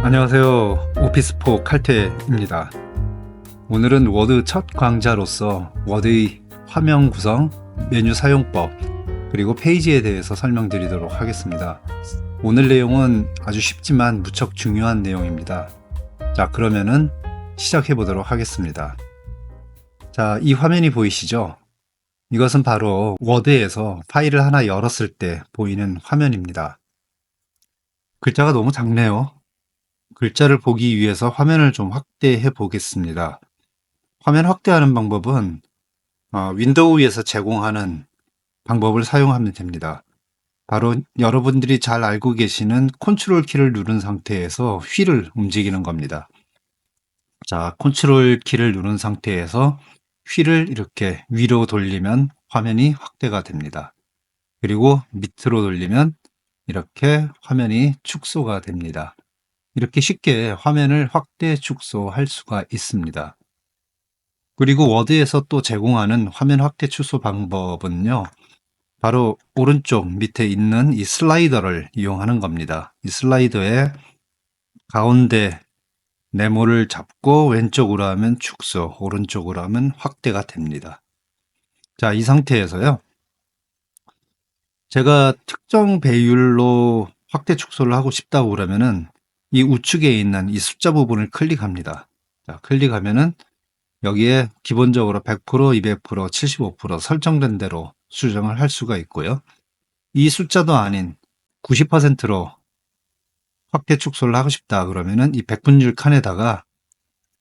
안녕하세요. 오피스포 칼퇴입니다. 오늘은 워드 첫 강좌로서 워드의 화면 구성, 메뉴 사용법, 그리고 페이지에 대해서 설명드리도록 하겠습니다. 오늘 내용은 아주 쉽지만 무척 중요한 내용입니다. 자, 그러면은 시작해 보도록 하겠습니다. 자, 이 화면이 보이시죠? 이것은 바로 워드에서 파일을 하나 열었을 때 보이는 화면입니다. 글자가 너무 작네요. 글자를 보기 위해서 화면을 좀 확대해 보겠습니다. 화면 확대하는 방법은 윈도우에서 제공하는 방법을 사용하면 됩니다. 바로 여러분들이 잘 알고 계시는 컨트롤 키를 누른 상태에서 휠을 움직이는 겁니다. 자, 컨트롤 키를 누른 상태에서 휠을 이렇게 위로 돌리면 화면이 확대가 됩니다. 그리고 밑으로 돌리면 이렇게 화면이 축소가 됩니다. 이렇게 쉽게 화면을 확대 축소할 수가 있습니다. 그리고 워드에서 또 제공하는 화면 확대 축소 방법은요, 바로 오른쪽 밑에 있는 이 슬라이더를 이용하는 겁니다. 이 슬라이더의 가운데 네모를 잡고 왼쪽으로 하면 축소, 오른쪽으로 하면 확대가 됩니다. 자, 이 상태에서요, 제가 특정 배율로 확대 축소를 하고 싶다고 그러면은 이 우측에 있는 이 숫자 부분을 클릭합니다. 자, 클릭하면은 여기에 기본적으로 100%, 200%, 75% 설정된 대로 수정을 할 수가 있고요. 이 숫자도 아닌 90%로 확대 축소를 하고 싶다 그러면은 이 100분율 칸에다가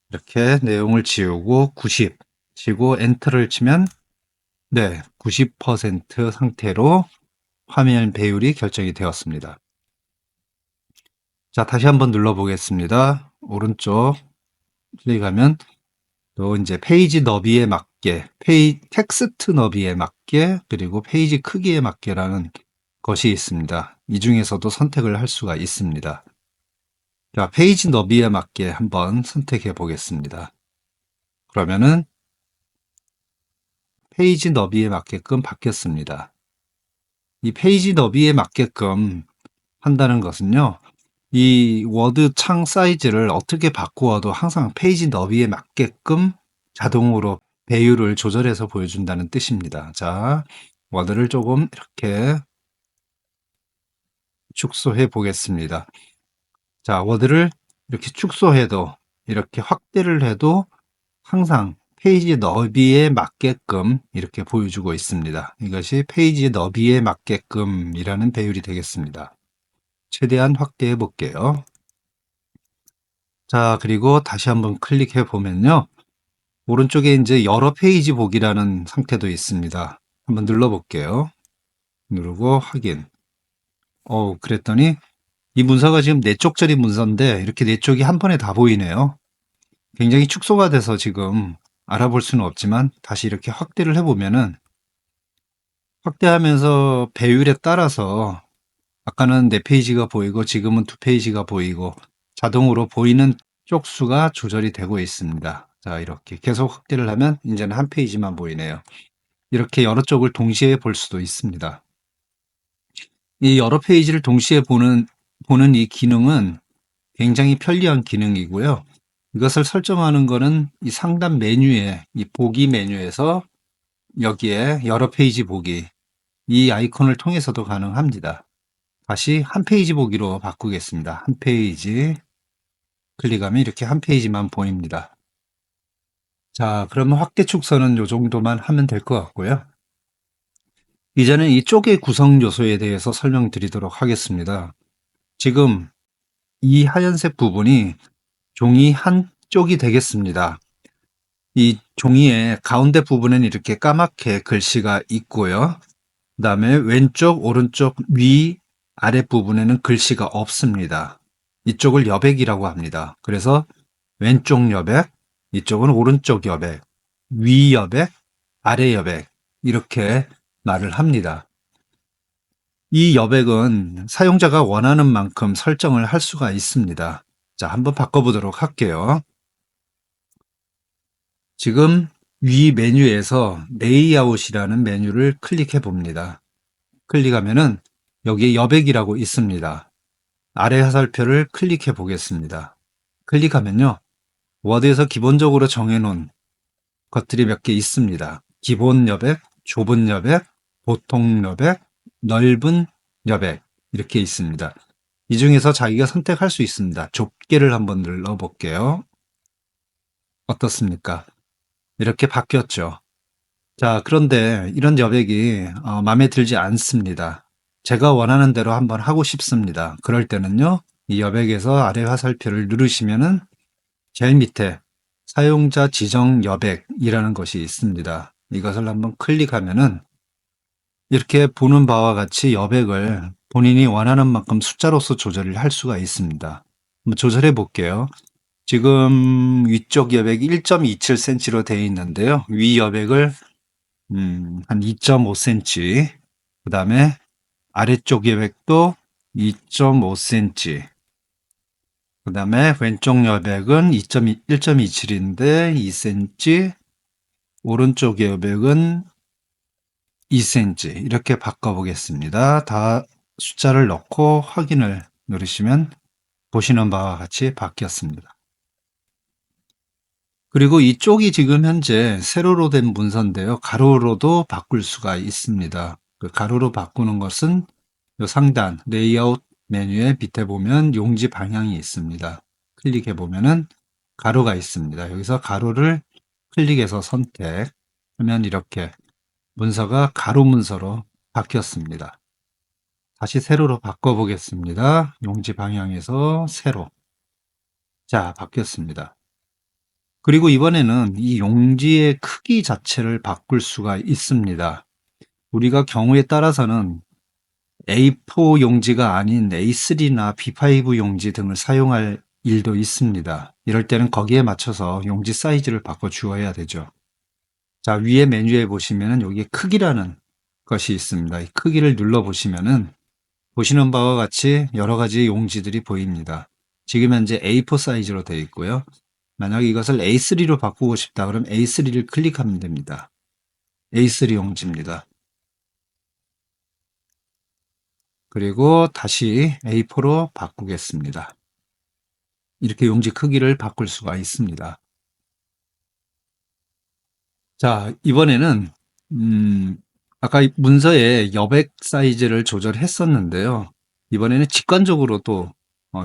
이렇게 내용을 지우고 90 치고 엔터를 치면 네, 90% 상태로 화면 배율이 결정이 되었습니다. 자, 다시 한번 눌러 보겠습니다. 오른쪽 클릭하면 또 이제 페이지 너비에 맞게, 텍스트 너비에 맞게, 그리고 페이지 크기에 맞게라는 것이 있습니다. 이 중에서도 선택을 할 수가 있습니다. 자, 페이지 너비에 맞게 한번 선택해 보겠습니다. 그러면은 페이지 너비에 맞게끔 바뀌었습니다. 이 페이지 너비에 맞게끔 한다는 것은요, 이 워드 창 사이즈를 어떻게 바꾸어도 항상 페이지 너비에 맞게끔 자동으로 배율을 조절해서 보여준다는 뜻입니다. 자, 워드를 조금 이렇게 축소해 보겠습니다. 자, 워드를 이렇게 축소해도 이렇게 확대를 해도 항상 페이지 너비에 맞게끔 이렇게 보여주고 있습니다. 이것이 페이지 너비에 맞게끔이라는 배율이 되겠습니다. 최대한 확대해 볼게요. 자, 그리고 다시 한번 클릭해 보면요. 오른쪽에 이제 여러 페이지 보기라는 상태도 있습니다. 한번 눌러 볼게요. 누르고 확인. 그랬더니 이 문서가 지금 4쪽짜리 문서인데 이렇게 4쪽이 한 번에 다 보이네요. 굉장히 축소가 돼서 지금 알아볼 수는 없지만 다시 이렇게 확대를 해보면은 확대하면서 배율에 따라서 아까는 4페이지가 보이고 지금은 2페이지가 보이고 자동으로 보이는 쪽수가 조절이 되고 있습니다. 자, 이렇게 계속 확대를 하면 이제는 한 페이지만 보이네요. 이렇게 여러 쪽을 동시에 볼 수도 있습니다. 이 여러 페이지를 동시에 보는 이 기능은 굉장히 편리한 기능이고요. 이것을 설정하는 거는 이 상단 메뉴에, 이 보기 메뉴에서 여기에 여러 페이지 보기, 이 아이콘을 통해서도 가능합니다. 다시 한 페이지 보기로 바꾸겠습니다. 한 페이지 클릭하면 이렇게 한 페이지만 보입니다. 자, 그러면 확대 축소는 이 정도만 하면 될 것 같고요. 이제는 이 쪽의 구성 요소에 대해서 설명드리도록 하겠습니다. 지금 이 하얀색 부분이 종이 한쪽이 되겠습니다. 이 종이의 가운데 부분에는 이렇게 까맣게 글씨가 있고요. 그 다음에 왼쪽, 오른쪽, 위, 아랫 부분에는 글씨가 없습니다. 이쪽을 여백이라고 합니다. 그래서 왼쪽 여백, 이쪽은 오른쪽 여백, 위 여백, 아래 여백 이렇게 말을 합니다. 이 여백은 사용자가 원하는 만큼 설정을 할 수가 있습니다. 자, 한번 바꿔보도록 할게요. 지금 위 메뉴에서 레이아웃이라는 메뉴를 클릭해 봅니다. 클릭하면은 여기에 여백이라고 있습니다. 아래 화살표를 클릭해 보겠습니다. 클릭하면요. 워드에서 기본적으로 정해놓은 것들이 몇 개 있습니다. 기본 여백, 좁은 여백, 보통 여백, 넓은 여백 이렇게 있습니다. 이 중에서 자기가 선택할 수 있습니다. 좁게를 한번 눌러 볼게요. 어떻습니까? 이렇게 바뀌었죠. 자, 그런데 이런 여백이 마음에 들지 않습니다. 제가 원하는 대로 한번 하고 싶습니다. 그럴 때는요, 이 여백에서 아래 화살표를 누르시면은 제일 밑에 사용자 지정 여백이라는 것이 있습니다. 이것을 한번 클릭하면은 이렇게 보는 바와 같이 여백을 본인이 원하는 만큼 숫자로서 조절을 할 수가 있습니다. 한번 조절해 볼게요. 지금 위쪽 여백이 1.27cm로 되어 있는데요. 위 여백을 한 2.5cm, 그 다음에 아래쪽 여백도 2.5cm, 그 다음에 왼쪽 여백은 1.27인데 2cm, 오른쪽 여백은 2cm 이렇게 바꿔보겠습니다. 다 숫자를 넣고 확인을 누르시면 보시는 바와 같이 바뀌었습니다. 그리고 이쪽이 지금 현재 세로로 된 문서인데요. 가로로도 바꿀 수가 있습니다. 그 가로로 바꾸는 것은 요 상단 레이아웃 메뉴에 밑에 보면 용지 방향이 있습니다. 클릭해 보면은 가로가 있습니다. 여기서 가로를 클릭해서 선택하면 이렇게 문서가 가로 문서로 바뀌었습니다. 다시 세로로 바꿔 보겠습니다. 용지 방향에서 세로. 자, 바뀌었습니다. 그리고 이번에는 이 용지의 크기 자체를 바꿀 수가 있습니다. 우리가 경우에 따라서는 A4 용지가 아닌 A3나 B5 용지 등을 사용할 일도 있습니다. 이럴 때는 거기에 맞춰서 용지 사이즈를 바꿔 주어야 되죠. 자, 위에 메뉴에 보시면은 여기에 크기라는 것이 있습니다. 이 크기를 눌러 보시면은 보시는 바와 같이 여러 가지 용지들이 보입니다. 지금 현재 A4 사이즈로 되어 있고요. 만약 이것을 A3로 바꾸고 싶다 그러면 A3를 클릭하면 됩니다. A3 용지입니다. 그리고 다시 A4로 바꾸겠습니다. 이렇게 용지 크기를 바꿀 수가 있습니다. 자, 이번에는 아까 문서의 여백 사이즈를 조절했었는데요. 이번에는 직관적으로 또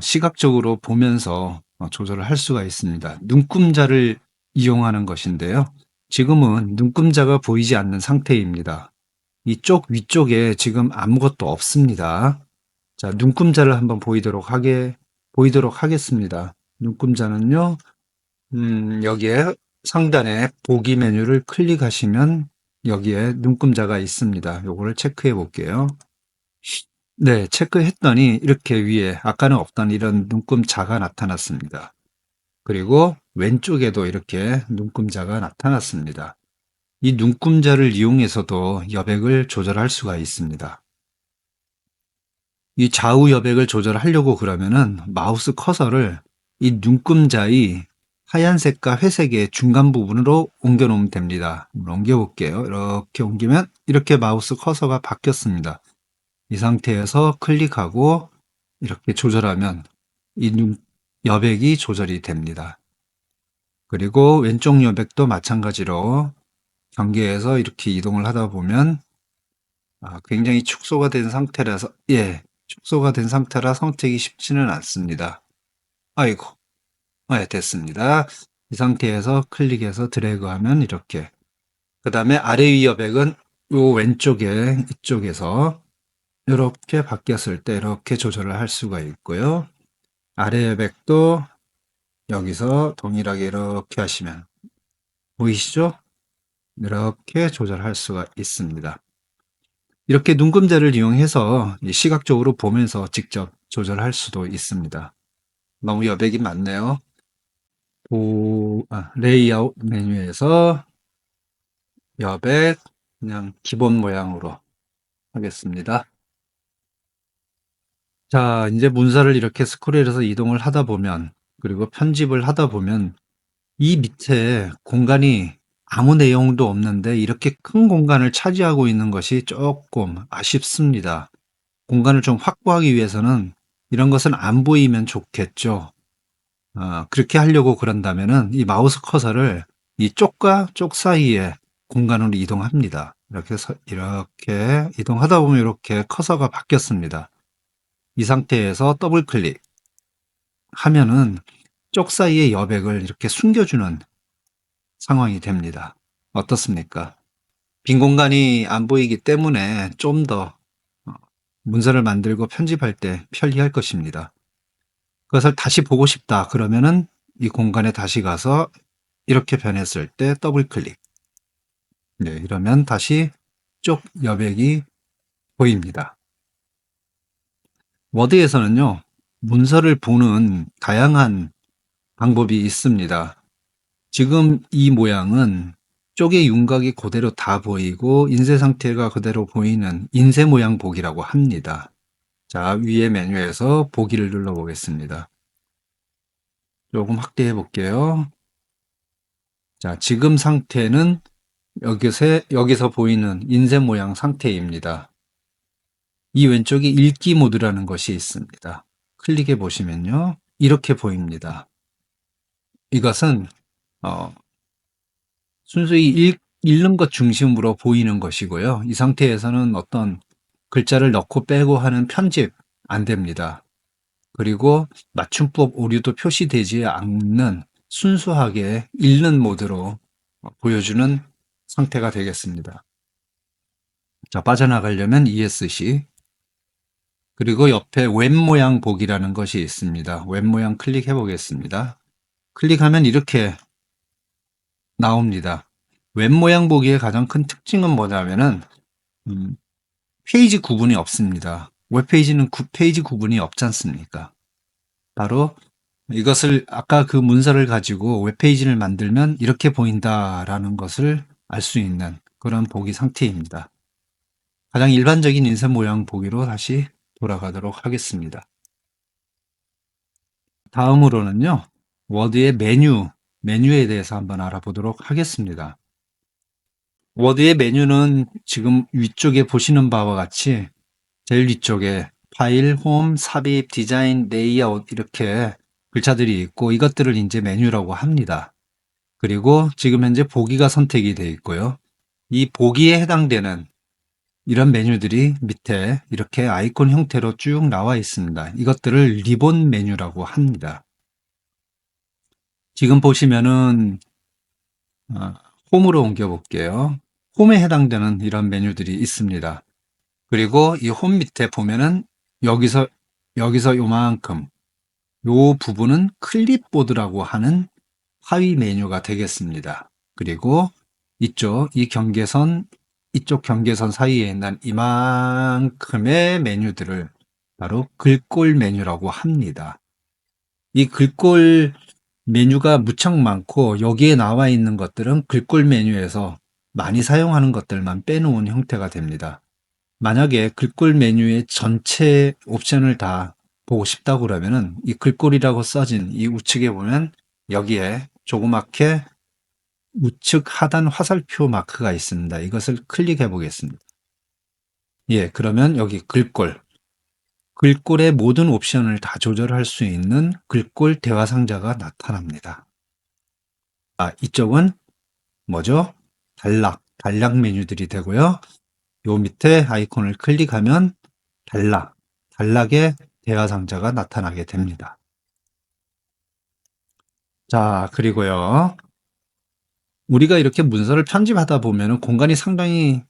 시각적으로 보면서 조절을 할 수가 있습니다. 눈금자를 이용하는 것인데요. 지금은 눈금자가 보이지 않는 상태입니다. 이쪽 위쪽에 지금 아무것도 없습니다. 자, 눈금자를 한번 보이도록 하겠습니다. 눈금자는요, 여기에 상단에 보기 메뉴를 클릭하시면 여기에 눈금자가 있습니다. 요거를 체크해 볼게요. 네, 체크했더니 이렇게 위에 아까는 없던 이런 눈금자가 나타났습니다. 그리고 왼쪽에도 이렇게 눈금자가 나타났습니다. 이 눈금자를 이용해서도 여백을 조절할 수가 있습니다. 이 좌우 여백을 조절하려고 그러면은 마우스 커서를 이 눈금자의 하얀색과 회색의 중간 부분으로 옮겨 놓으면 됩니다. 옮겨 볼게요. 이렇게 옮기면 이렇게 마우스 커서가 바뀌었습니다. 이 상태에서 클릭하고 이렇게 조절하면 이 여백이 조절이 됩니다. 그리고 왼쪽 여백도 마찬가지로 경계에서 이렇게 이동을 하다 보면 굉장히 축소가 된 상태라서 축소가 된 상태라 선택이 쉽지는 않습니다. 아이고, 됐습니다. 이 상태에서 클릭해서 드래그하면 이렇게. 그 다음에 아래 위 여백은 요 왼쪽에 이쪽에서 이렇게 바뀌었을 때 이렇게 조절을 할 수가 있고요. 아래 여백도 여기서 동일하게 이렇게 하시면 보이시죠? 이렇게 조절할 수가 있습니다. 이렇게 눈금자를 이용해서 시각적으로 보면서 직접 조절할 수도 있습니다. 너무 여백이 많네요. 레이아웃 메뉴에서 여백 그냥 기본 모양으로 하겠습니다. 자, 이제 문서를 이렇게 스크롤해서 이동을 하다 보면 그리고 편집을 하다 보면 이 밑에 공간이 아무 내용도 없는데 이렇게 큰 공간을 차지하고 있는 것이 조금 아쉽습니다. 공간을 좀 확보하기 위해서는 이런 것은 안 보이면 좋겠죠. 그렇게 하려고 그런다면은 이 마우스 커서를 이 쪽과 쪽 사이에 공간으로 이동합니다. 이렇게 이동하다 보면 이렇게 커서가 바뀌었습니다. 이 상태에서 더블 클릭 하면은 쪽 사이의 여백을 이렇게 숨겨주는 상황이 됩니다. 어떻습니까? 빈 공간이 안 보이기 때문에 좀 더 문서를 만들고 편집할 때 편리할 것입니다. 그것을 다시 보고 싶다 그러면은 이 공간에 다시 가서 이렇게 변했을 때 더블 클릭. 네, 이러면 다시 쪽 여백이 보입니다. 워드에서는요, 문서를 보는 다양한 방법이 있습니다. 지금 이 모양은 쪽의 윤곽이 그대로 다 보이고 인쇄 상태가 그대로 보이는 인쇄 모양 보기라고 합니다. 자, 위에 메뉴에서 보기를 눌러 보겠습니다. 조금 확대해 볼게요. 자, 지금 상태는 여기서 보이는 인쇄 모양 상태입니다. 이 왼쪽에 읽기 모드라는 것이 있습니다. 클릭해 보시면요. 이렇게 보입니다. 이것은 순수히 읽는 것 중심으로 보이는 것이고요. 이 상태에서는 어떤 글자를 넣고 빼고 하는 편집 안 됩니다. 그리고 맞춤법 오류도 표시되지 않는 순수하게 읽는 모드로 보여주는 상태가 되겠습니다. 자, 빠져나가려면 ESC, 그리고 옆에 웹 모양 보기라는 것이 있습니다. 웹 모양 클릭해 보겠습니다. 클릭하면 이렇게 나옵니다. 웹 모양 보기의 가장 큰 특징은 뭐냐면은 페이지 구분이 없습니다. 웹페이지는 페이지 구분이 없지 않습니까? 바로 이것을 아까 그 문서를 가지고 웹페이지를 만들면 이렇게 보인다라는 것을 알 수 있는 그런 보기 상태입니다. 가장 일반적인 인쇄 모양 보기로 다시 돌아가도록 하겠습니다. 다음으로는요, 워드의 메뉴에 대해서 한번 알아보도록 하겠습니다. 워드의 메뉴는 지금 위쪽에 보시는 바와 같이 제일 위쪽에 파일, 홈, 삽입, 디자인, 레이아웃 이렇게 글자들이 있고 이것들을 이제 메뉴라고 합니다. 그리고 지금 현재 보기가 선택이 되어 있고요. 이 보기에 해당되는 이런 메뉴들이 밑에 이렇게 아이콘 형태로 쭉 나와 있습니다. 이것들을 리본 메뉴라고 합니다. 지금 보시면은 홈으로 옮겨 볼게요. 홈에 해당되는 이런 메뉴들이 있습니다. 그리고 이 홈 밑에 보면은 여기서 요만큼 요 부분은 클립보드라고 하는 하위 메뉴가 되겠습니다. 그리고 이쪽 경계선 사이에 있는 이만큼의 메뉴들을 바로 글꼴 메뉴라고 합니다. 이 글꼴 메뉴가 무척 많고 여기에 나와 있는 것들은 글꼴 메뉴에서 많이 사용하는 것들만 빼놓은 형태가 됩니다. 만약에 글꼴 메뉴의 전체 옵션을 다 보고 싶다고 그러면은 이 글꼴이라고 써진 이 우측에 보면 여기에 조그맣게 우측 하단 화살표 마크가 있습니다. 이것을 클릭해 보겠습니다. 예, 그러면 여기 글꼴의 모든 옵션을 다 조절할 수 있는 글꼴 대화 상자가 나타납니다. 이쪽은 뭐죠? 단락 메뉴들이 되고요. 요 밑에 아이콘을 클릭하면 단락의 대화 상자가 나타나게 됩니다. 자, 그리고요. 우리가 이렇게 문서를 편집하다 보면 공간이 상당히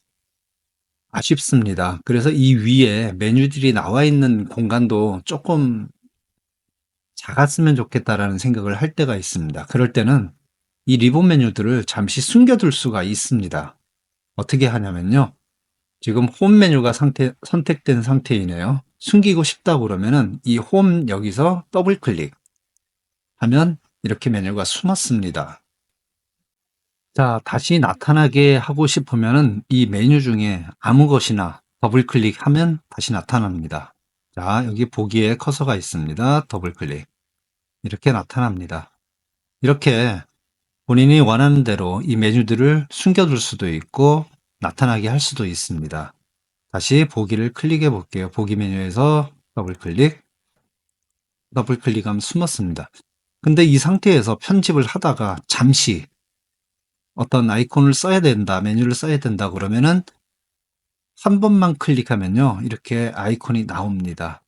아쉽습니다. 그래서 이 위에 메뉴들이 나와 있는 공간도 조금 작았으면 좋겠다라는 생각을 할 때가 있습니다. 그럴 때는 이 리본 메뉴들을 잠시 숨겨둘 수가 있습니다. 어떻게 하냐면요. 지금 홈 메뉴가 선택된 상태이네요. 숨기고 싶다 그러면은 이 홈 여기서 더블 클릭 하면 이렇게 메뉴가 숨었습니다. 자, 다시 나타나게 하고 싶으면은 이 메뉴 중에 아무 것이나 더블 클릭하면 다시 나타납니다. 자, 여기 보기에 커서가 있습니다. 더블 클릭. 이렇게 나타납니다. 이렇게 본인이 원하는 대로 이 메뉴들을 숨겨둘 수도 있고 나타나게 할 수도 있습니다. 다시 보기를 클릭해 볼게요. 보기 메뉴에서 더블 클릭. 더블 클릭하면 숨었습니다. 근데 이 상태에서 편집을 하다가 잠시 어떤 아이콘을 써야 된다, 메뉴를 써야 된다 그러면은 한 번만 클릭하면요, 이렇게 아이콘이 나옵니다.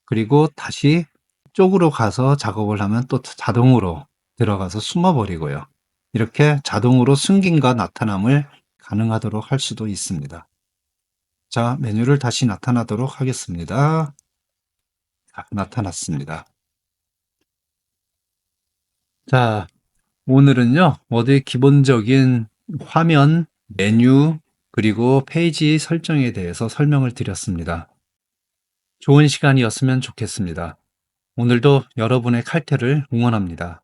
그리고 다시 쪽으로 가서 작업을 하면 또 자동으로 들어가서 숨어버리고요. 이렇게 자동으로 숨김과 나타남을 가능하도록 할 수도 있습니다. 자, 메뉴를 다시 나타나도록 하겠습니다. 나타났습니다. 자, 오늘은요, 워드의 기본적인 화면, 메뉴, 그리고 페이지 설정에 대해서 설명을 드렸습니다. 좋은 시간이었으면 좋겠습니다. 오늘도 여러분의 칼퇴를 응원합니다.